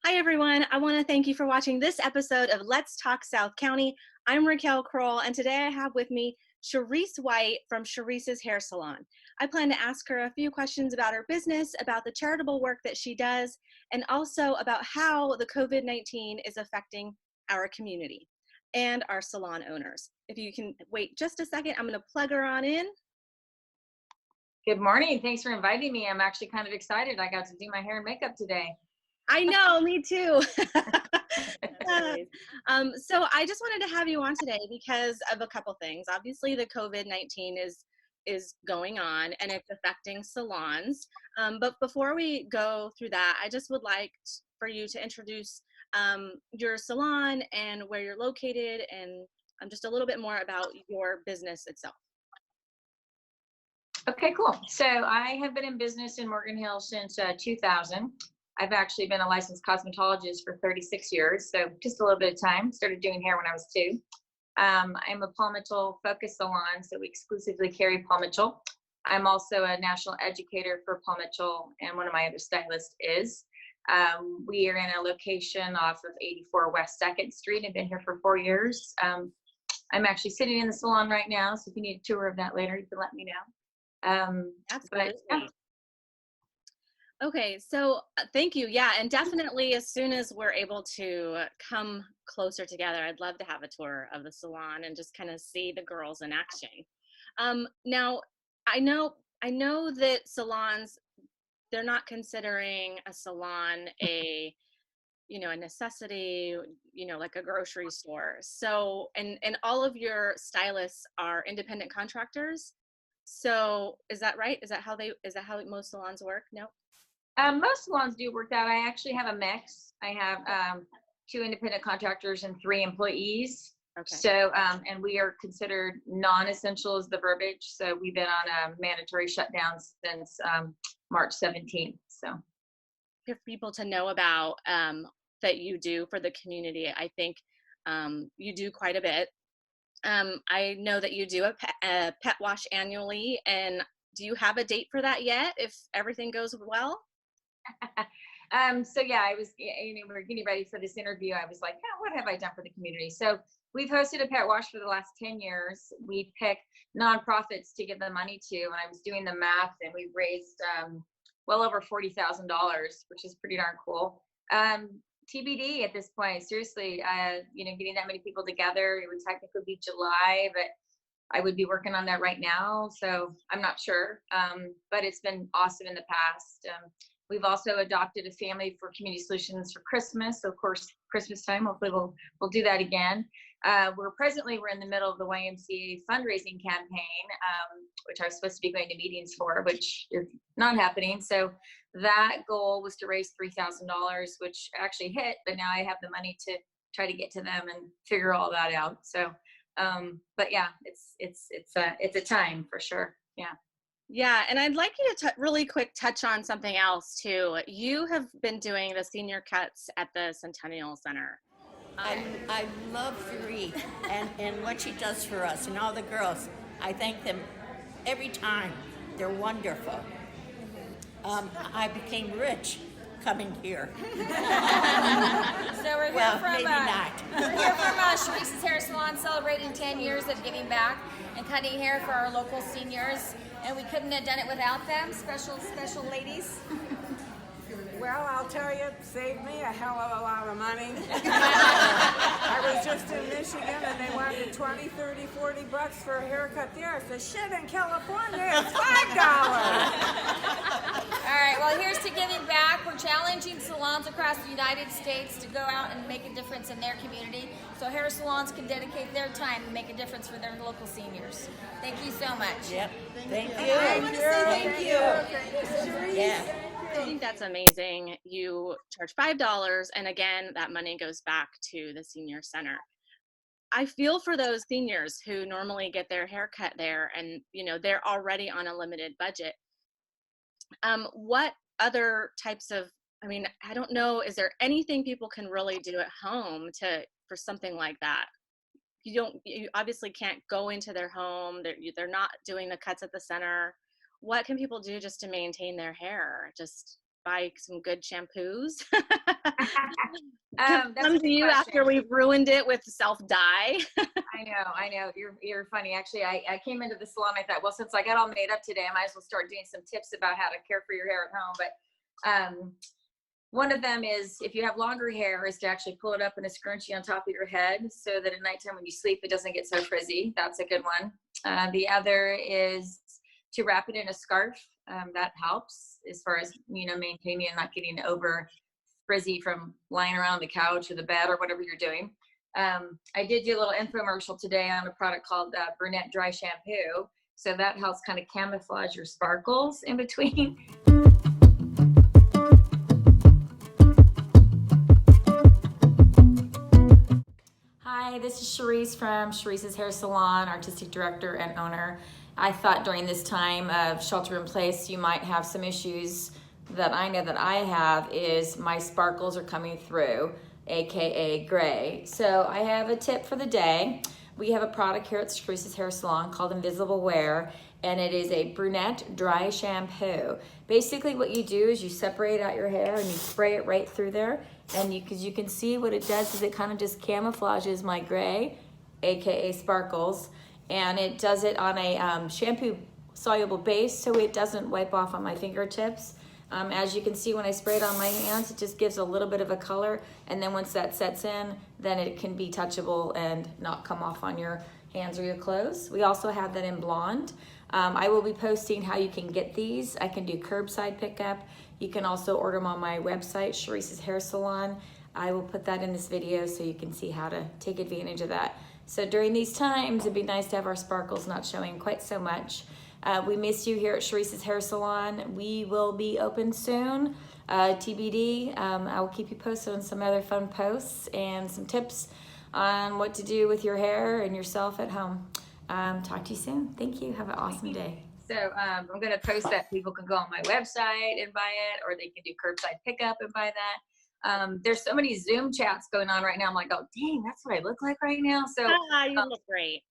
Hi, everyone. I want to thank you for watching this episode of Let's Talk South County. I'm Raquel Crowell, and today I have with me Cherisse White from Cherisse's Hair Salon. I plan to ask her a few questions about her business, about the charitable work that she does, and also about how the COVID-19 is affecting our community and our salon owners. If you can wait just a second, I'm going to plug her on in. Good morning. Thanks for inviting me. I'm actually kind of excited. I got to do my hair and makeup today. I know, me too. So I just wanted to have you on today because of a couple things. Obviously, the COVID-19 is going on and it's affecting salons. But before we go through that, I just would like for you to introduce your salon and where you're located and just a little bit more about your business itself. Okay, cool. So I have been in business in Morgan Hill since 2000. I've actually been a licensed cosmetologist for 36 years, so just a little bit of time. Started doing hair when I was 2. I'm a Paul Mitchell focused salon, so we exclusively carry Paul Mitchell. I'm also a national educator for Paul Mitchell, and one of my other stylists is. We are in a location off of 84 West 2nd Street. I've been here for 4 years. I'm actually sitting in the salon right now, so if you need a tour of that later, you can let me know. Absolutely. But, yeah. Okay, so thank you. Yeah, and definitely as soon as we're able to come closer together, I'd love to have a tour of the salon and just kind of see the girls in action. Now, I know that salons, they're not considering a salon a necessity, like a grocery store. So, and all of your stylists are independent contractors. So, is that right? Is that how most salons work? No? Most salons do work out. I actually have a mix. I have 2 independent contractors and 3 employees. Okay. So, and we are considered non-essential is the verbiage. So we've been on a mandatory shutdown since March 17th. So For people to know about that you do for the community, I think you do quite a bit. I know that you do a pet wash annually, and do you have a date for that yet, if everything goes well? So yeah, I was, we're getting ready for this interview. I was like, what have I done for the community? So we've hosted a pet wash for the last 10 years. We pick nonprofits to give the money to. And I was doing the math and we raised well over $40,000, which is pretty darn cool. TBD at this point, seriously, getting that many people together, it would technically be July, but I would be working on that right now. So I'm not sure, but it's been awesome in the past. We've also adopted a family for community solutions for Christmas. So of course, Christmas time, hopefully we'll do that again. We're in the middle of the YMCA fundraising campaign, which I was supposed to be going to meetings for, which is not happening. So that goal was to raise $3,000, which actually hit, but now I have the money to try to get to them and figure all that out. So, but yeah, it's a time for sure. Yeah. Yeah, and I'd like you to really quick touch on something else too. You have been doing the senior cuts at the Centennial Center. I love Cherie and what she does for us and all the girls. I thank them every time. They're wonderful. I became rich coming here. So we're here Well, from maybe not. we're here from Cherisse's Hair Salon, celebrating 10 years of giving back and cutting hair for our local seniors, and we couldn't have done it without them. Special ladies. Well, I'll tell you, it saved me a hell of a lot of money. I was just in Michigan and they wanted 20, 30, 40 bucks for a haircut there. I said, shit, in California, it's $5. All right, well, here's to giving back. We're challenging salons across the United States to go out and make a difference in their community so hair salons can dedicate their time to make a difference for their local seniors. Thank you so much. Yep. Thank you. I want to say thank you. Yeah. I think that's amazing. You charge $5, and again, that money goes back to the senior center. I feel for those seniors who normally get their hair cut there, and they're already on a limited budget. What other types of, I don't know, is there anything people can really do at home for something like that? You obviously can't go into their home. They're not doing the cuts at the center. What can people do just to maintain their hair? Just buy some good shampoos? That's Come a to good you question. after we've ruined it with self-dye. I know. You're funny. Actually, I came into the salon. I thought, well, since I got all made up today, I might as well start doing some tips about how to care for your hair at home. But one of them is, if you have longer hair, is to actually pull it up in a scrunchie on top of your head so that at nighttime when you sleep, it doesn't get so frizzy. That's a good one. The other is to wrap it in a scarf. That helps as far as, maintaining and not getting over frizzy from lying around the couch or the bed or whatever you're doing. I did do a little infomercial today on a product called Brunette Dry Shampoo. So that helps kind of camouflage your sparkles in between. Hi, this is Cherisse from Cherisse's Hair Salon, artistic director and owner. I thought during this time of shelter in place, you might have some issues that I know that I have is my sparkles are coming through, AKA gray. So I have a tip for the day. We have a product here at Cherisse's Hair Salon called Invisible Wear, and it is a brunette dry shampoo. Basically what you do is you separate out your hair and you spray it right through there, and because you can see what it does is it kind of just camouflages my gray, AKA sparkles, and it does it on a shampoo soluble base so it doesn't wipe off on my fingertips. As you can see, when I spray it on my hands, it just gives a little bit of a color, and then once that sets in, then it can be touchable and not come off on your hands or your clothes. We also have that in blonde. I will be posting how you can get these. I can do curbside pickup. You can also order them on my website, Cherisse's Hair Salon. I will put that in this video so you can see how to take advantage of that. So during these times, it'd be nice to have our sparkles not showing quite so much. We miss you here at Cherisse's Hair Salon. We will be open soon, TBD. I will keep you posted on some other fun posts and some tips on what to do with your hair and yourself at home. Talk to you soon. Thank you. Have an awesome day. So I'm going to post that people can go on my website and buy it, or they can do curbside pickup and buy that. There's so many Zoom chats going on right now. I'm like, oh, dang, that's what I look like right now. So You look great.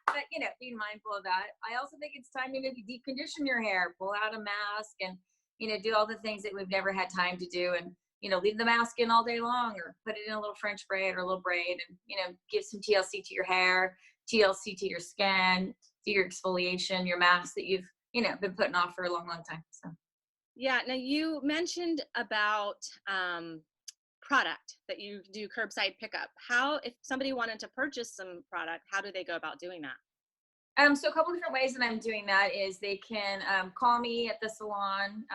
but being mindful of that. I also think it's time to maybe deep condition your hair, pull out a mask, and do all the things that we've never had time to do, and leave the mask in all day long, or put it in a little French braid or a little braid, and give some TLC to your hair, TLC to your skin, do your exfoliation, your mask that you've been putting off for a long time. So Yeah. Now you mentioned about product that you do curbside pickup. How, if somebody wanted to purchase some product, how do they go about doing that? So a couple different ways that I'm doing that is they can call me at the salon,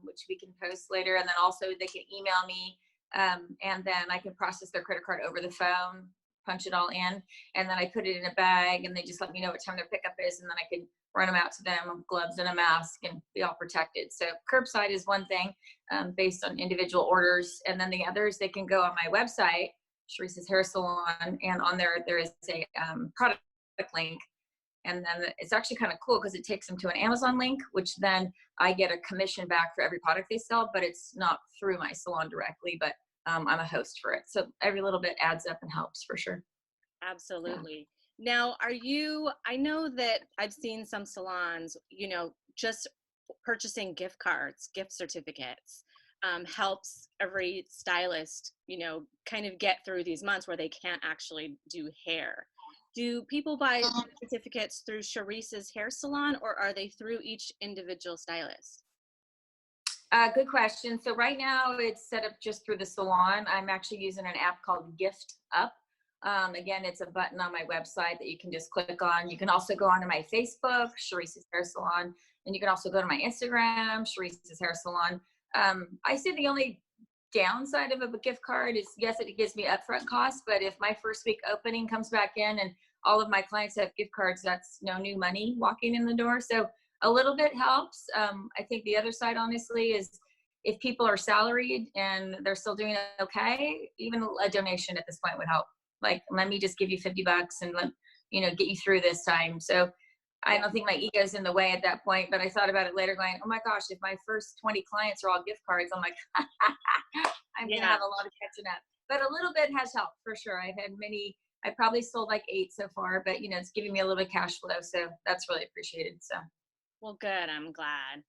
which we can post later, and then also they can email me, and then I can process their credit card over the phone, punch it all in, and then I put it in a bag, and they just let me know what time their pickup is, and then I can run them out to them with gloves and a mask and be all protected. So curbside is one thing based on individual orders, and then the others, they can go on my website, Cherisse's Hair Salon, and on there is a product link. And then it's actually kind of cool because it takes them to an Amazon link, which then I get a commission back for every product they sell, but it's not through my salon directly, but I'm a host for it. So every little bit adds up and helps for sure. Absolutely. Yeah. Now, I know that I've seen some salons, just purchasing gift cards, gift certificates, helps every stylist, kind of get through these months where they can't actually do hair. Do people buy certificates through Cherisse's Hair Salon, or are they through each individual stylist? Good question. So right now it's set up just through the salon. I'm actually using an app called Gift Up. Again, it's a button on my website that you can just click on. You can also go onto my Facebook, Cherisse's Hair Salon, and you can also go to my Instagram, Cherisse's Hair Salon. I see the only downside of a gift card is, yes, it gives me upfront costs, but if my first week opening comes back in and all of my clients have gift cards, that's no new money walking in the door. So a little bit helps. I think the other side, honestly, is if people are salaried and they're still doing okay, even a donation at this point would help. Like, let me just give you $50 and get you through this time. So I don't think my ego's in the way at that point, but I thought about it later going, oh my gosh, if my first 20 clients are all gift cards, I'm like, I'm going to have a lot of catching up. But a little bit has helped for sure. I've had I probably sold like 8 so far, but it's giving me a little bit of cash flow. So that's really appreciated. So. Well, good. I'm glad.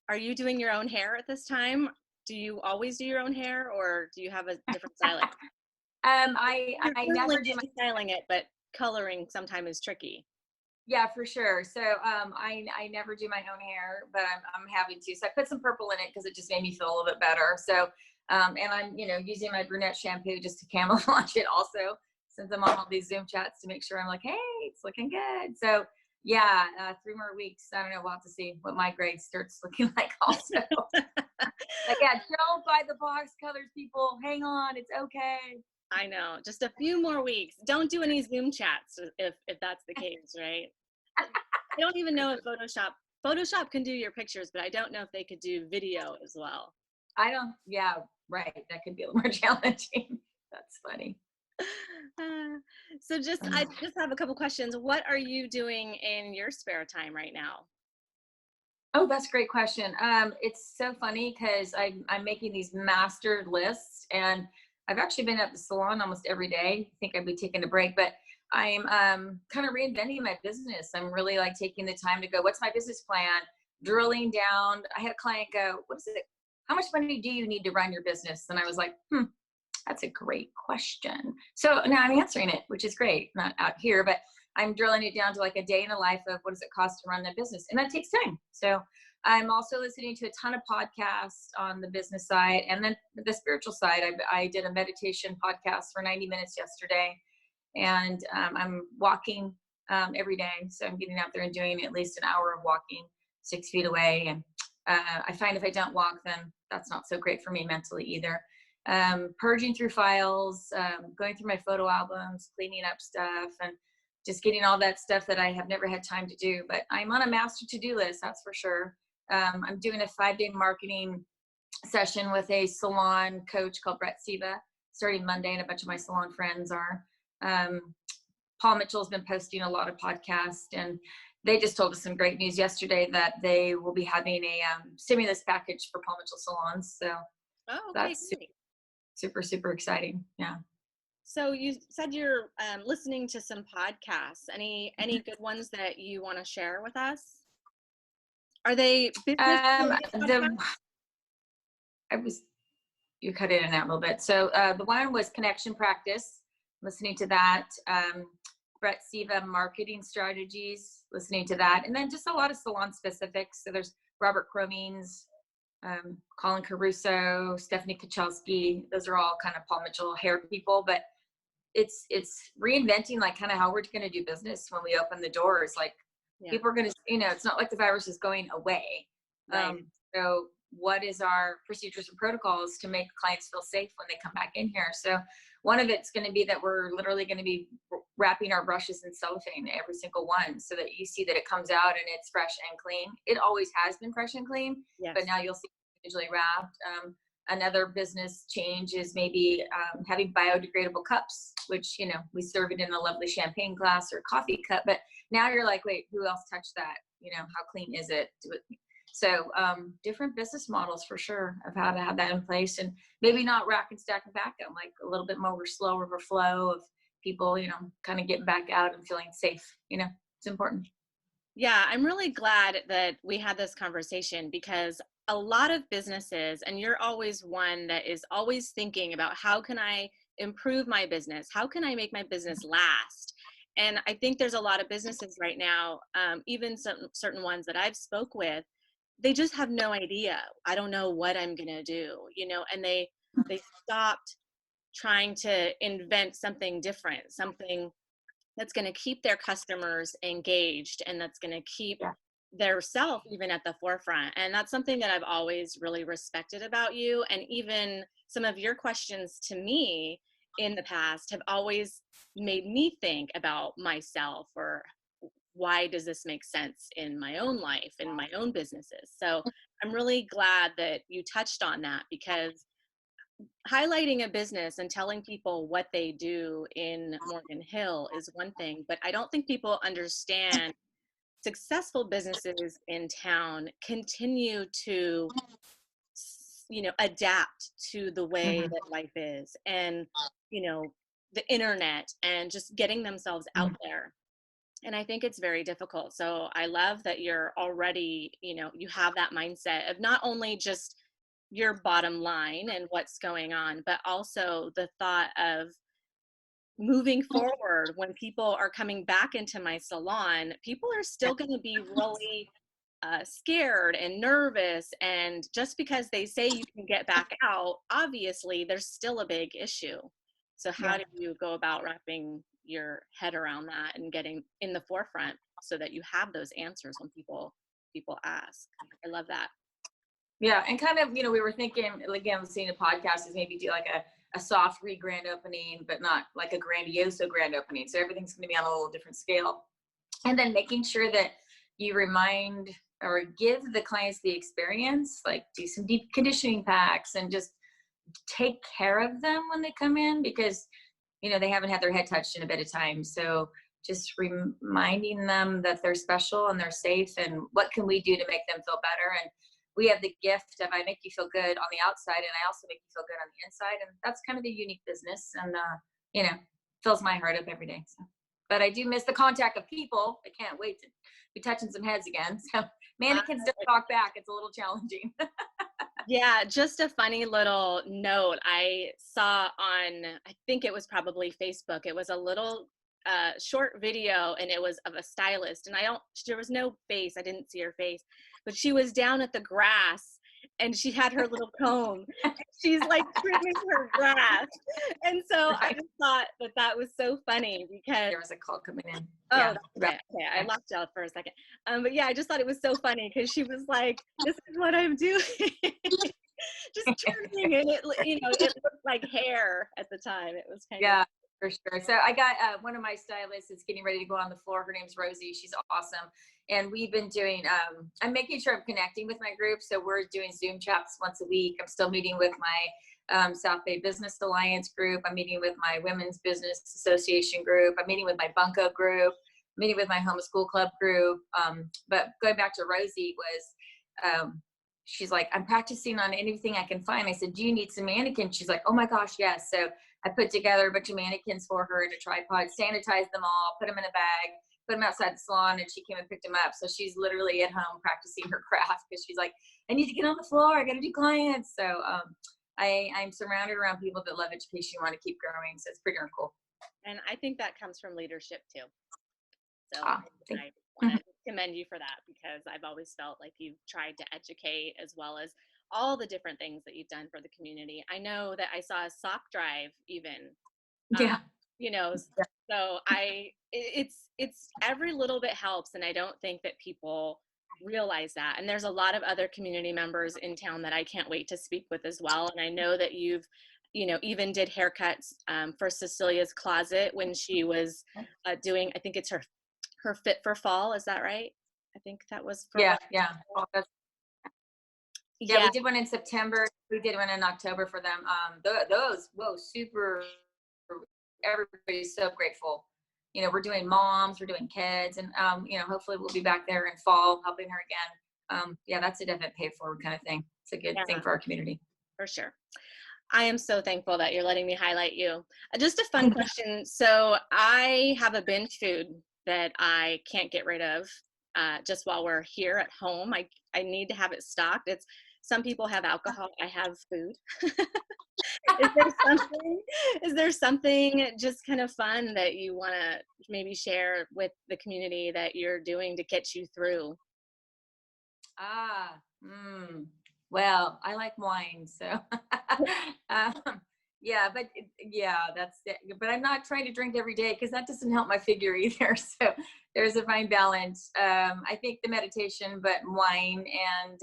Are you doing your own hair at this time? Do you always do your own hair, or do you have a different stylist? You're I certainly never do my, styling it, but coloring sometimes is tricky. yeah, for sure. So I never do my own hair, but I'm happy to. So I put some purple in it because it just made me feel a little bit better. So and I'm using my brunette shampoo just to camouflage it also, since I'm on all these Zoom chats, to make sure I'm like, hey, it's looking good. So yeah, 3 more weeks. I don't know. We'll have to see what my grade starts looking like also. Like, yeah, don't buy the box colors, people. Hang on, it's okay. I know, just a few more weeks. Don't do any Zoom chats if that's the case, right? I don't even know if Photoshop can do your pictures, but I don't know if they could do video as well. I don't, yeah, right. That could be a little more challenging. That's funny. So I just have a couple questions. What are you doing in your spare time right now? Oh, that's a great question. It's so funny because I'm making these master lists, and I've actually been at the salon almost every day. I think I'd be taking a break, but I'm kind of reinventing my business. I'm really like taking the time to go, what's my business plan? Drilling down. I had a client go, what is it? How much money do you need to run your business? And I was like, that's a great question. So now I'm answering it, which is great. Not out here, but I'm drilling it down to like a day in the life of what does it cost to run that business? And that takes time. So I'm also listening to a ton of podcasts on the business side. And then the spiritual side, I did a meditation podcast for 90 minutes yesterday. And I'm walking every day. So I'm getting out there and doing at least an hour of walking 6 feet away. And I find if I don't walk, then that's not so great for me mentally either. Purging through files, going through my photo albums, cleaning up stuff, and just getting all that stuff that I have never had time to do. But I'm on a master to-do list, that's for sure. I'm doing a 5-day marketing session with a salon coach called Brett Siva, starting Monday, and a bunch of my salon friends are. Paul Mitchell's been posting a lot of podcasts, and they just told us some great news yesterday that they will be having a stimulus package for Paul Mitchell salons. So that's super, super exciting. Yeah. So you said you're listening to some podcasts. Any good ones that you want to share with us? Are they business? You cut in and out a little bit. So the one was Connection Practice, listening to that. Brett Siva, Marketing Strategies, listening to that. And then just a lot of salon specifics. So there's Robert Cromines, Colin Caruso, Stephanie Kachelski. Those are all kind of Paul Mitchell hair people, but it's reinventing like kind of how we're going to do business when we open the doors. Like people are going to, it's not like the virus is going away. Right. So what is our procedures and protocols to make clients feel safe when they come back in here? So one of it's going to be that we're literally going to be wrapping our brushes in cellophane, every single one, so that you see that it comes out and it's fresh and clean. It always has been fresh and clean, but now you'll see it individually wrapped. Another business change is maybe having biodegradable cups, which, we serve it in a lovely champagne glass or coffee cup, but now you're like, wait, who else touched that? How clean is it? So different business models for sure of how to have that in place, and maybe not rack and stack and back them, like a little bit more slow river flow of people, kind of getting back out and feeling safe. It's important. Yeah, I'm really glad that we had this conversation, because a lot of businesses, and you're always one that is always thinking about how can I improve my business? How can I make my business last? And I think there's a lot of businesses right now, even certain ones that I've spoke with, they just have no idea. I don't know what I'm going to do, and they stopped trying to invent something different, something that's going to keep their customers engaged, and that's going to keep their self even at the forefront. And that's something that I've always really respected about you. And even some of your questions to me in the past have always made me think about myself, or why does this make sense in my own life, in my own businesses? So I'm really glad that you touched on that, because highlighting a business and telling people what they do in Morgan Hill is one thing, but I don't think people understand successful businesses in town continue to, adapt to the way that life is, and, the internet, and just getting themselves out there. And I think it's very difficult. So I love that you're already, you have that mindset of not only just your bottom line and what's going on, but also the thought of moving forward. When people are coming back into my salon, people are still going to be really scared and nervous. And just because they say you can get back out, obviously there's still a big issue. So how Yeah. do you go about wrapping your head around that and getting in the forefront so that you have those answers when people ask? I love that. Yeah, and kind of, we were thinking, again, seeing a podcast is maybe do like a soft grand opening, but not like a grandiose grand opening. So everything's going to be on a little different scale. And then making sure that you remind or give the clients the experience, like do some deep conditioning packs and just take care of them when they come in, because, they haven't had their head touched in a bit of time. So just reminding them that they're special and they're safe, and what can we do to make them feel better. And we have the gift of, I make you feel good on the outside, and I also make you feel good on the inside. And that's kind of a unique business, and, fills my heart up every day. So, but I do miss the contact of people. I can't wait to be touching some heads again. So mannequins don't talk back. It's a little challenging. Yeah, just a funny little note I saw on, I think it was probably Facebook. It was a little short video, and it was of a stylist, and there was no face. I didn't see her face, but she was down at the grass, and she had her little comb. And she's like trimming her grass. And so I just thought that was so funny because There was a call coming in. oh, Yeah. that's okay. I locked out for a second. But yeah, I just thought it was so funny because she was like, "This is what I'm doing," just trimming, and it looked like hair at the time. It was kind Yeah, of for sure. So I got one of my stylists is getting ready to go on the floor. Her name's Rosie. She's awesome. And we've been doing, I'm making sure I'm connecting with my group. So we're doing Zoom chats once a week. I'm still meeting with my South Bay Business Alliance group. I'm meeting with my Women's Business Association group. I'm meeting with my Bunko group, meeting with my Homeschool Club group. But going back to Rosie was, she's like, I'm practicing on anything I can find. I said, do you need some mannequins? She's like, oh my gosh, yes. So I put together a bunch of mannequins for her in a tripod, sanitized them all, put them in a bag, put them outside the salon, and she came and picked them up. So she's literally at home practicing her craft because she's like, I need to get on the floor. I got to do clients. So I'm surrounded around people that love education, want to keep growing. So it's pretty darn cool. and I think that comes from leadership too. So Ah, I want to commend you for that, because I've always felt like you've tried to educate, as well as all the different things that you've done for the community. I know that I saw a sock drive even, yeah. so it's every little bit helps. And I don't think that people realize that. And there's a lot of other community members in town that I can't wait to speak with as well. And I know that you've, even did haircuts for Cecilia's Closet when she was doing, I think it's her Fit for Fall. Is that right? I think that was for Yeah. yeah. We did one in September. We did one in October for them. Those, super, everybody's so grateful. We're doing moms, we're doing kids, and hopefully we'll be back there in fall helping her again. That's a definite pay forward kind of thing. It's a good thing for our community. For sure. I am so thankful that you're letting me highlight you. Just a fun question. So I have a binge food that I can't get rid of just while we're here at home. I need to have it stocked. Some people have alcohol. I have food. Is there something just kind of fun that you want to maybe share with the community that you're doing to get you through? Well, I like wine, so that's it. But I'm not trying to drink every day because that doesn't help my figure either. So there's a fine balance. I think the meditation, but wine, and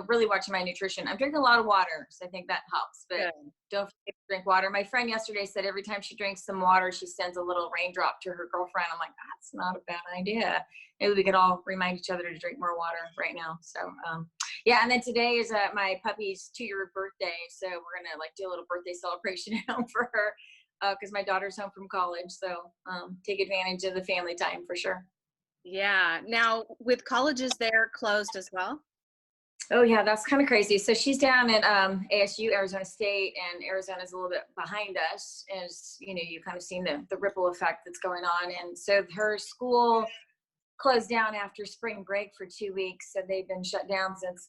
really watching my nutrition. I'm drinking a lot of water, so I think that helps. But don't forget to drink water. My friend yesterday said every time she drinks some water, she sends a little raindrop to her girlfriend. I'm like, that's not a bad idea. Maybe we could all remind each other to drink more water right now. So and then today is my puppy's 2-year birthday, so we're gonna do a little birthday celebration at home for her because my daughter's home from college. So take advantage of the family time for sure. Yeah. Now, with colleges, they're closed as well? Oh yeah, that's kind of crazy. So she's down at ASU, Arizona State, and Arizona's a little bit behind us. As you know, you kind of seen the ripple effect that's going on. And so her school closed down after spring break for 2 weeks. So they've been shut down since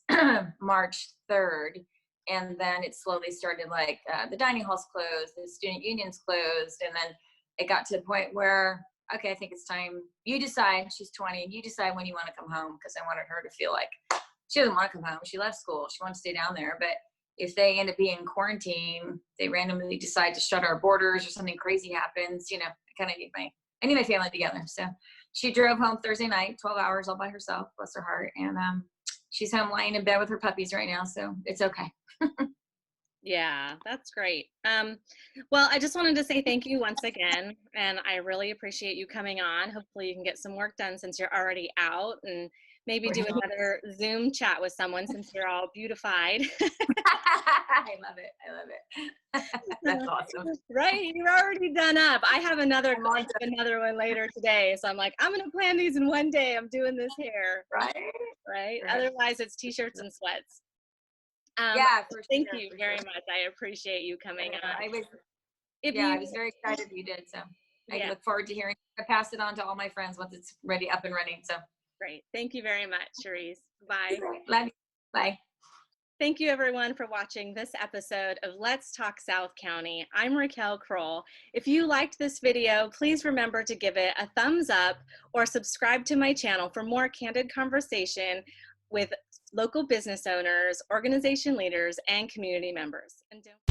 March 3rd. And then it slowly started, like the dining hall's closed, the student union's closed. And then it got to the point where, okay, I think it's time. You decide, she's 20, and you decide when you want to come home, because I wanted her to feel like she doesn't want to come home. She left school. She wants to stay down there. But if they end up being in quarantine, they randomly decide to shut our borders or something crazy happens, I kind of need my family together. So she drove home Thursday night, 12 hours all by herself, bless her heart. And she's home lying in bed with her puppies right now. So it's okay. Yeah, that's great. Well, I just wanted to say thank you once again, and I really appreciate you coming on. Hopefully you can get some work done since you're already out, and maybe do another Zoom chat with someone since you're all beautified. I love it. That's awesome. Right? You're already done up. I have another one later today, so I'm like, I'm going to plan these in one day. I'm doing this hair. Right? Otherwise, it's t-shirts and sweats. Yeah, for thank sure, you very much. I appreciate you coming on. I was very excited you did. So I look forward to hearing. I pass it on to all my friends once it's ready, up and running. So great. Thank you very much, Cherisse. Bye. Love you. Bye. Thank you everyone for watching this episode of Let's Talk South County. I'm Raquel Crowell. If you liked this video, please remember to give it a thumbs up or subscribe to my channel for more candid conversation with local business owners, organization leaders, and community members. And don't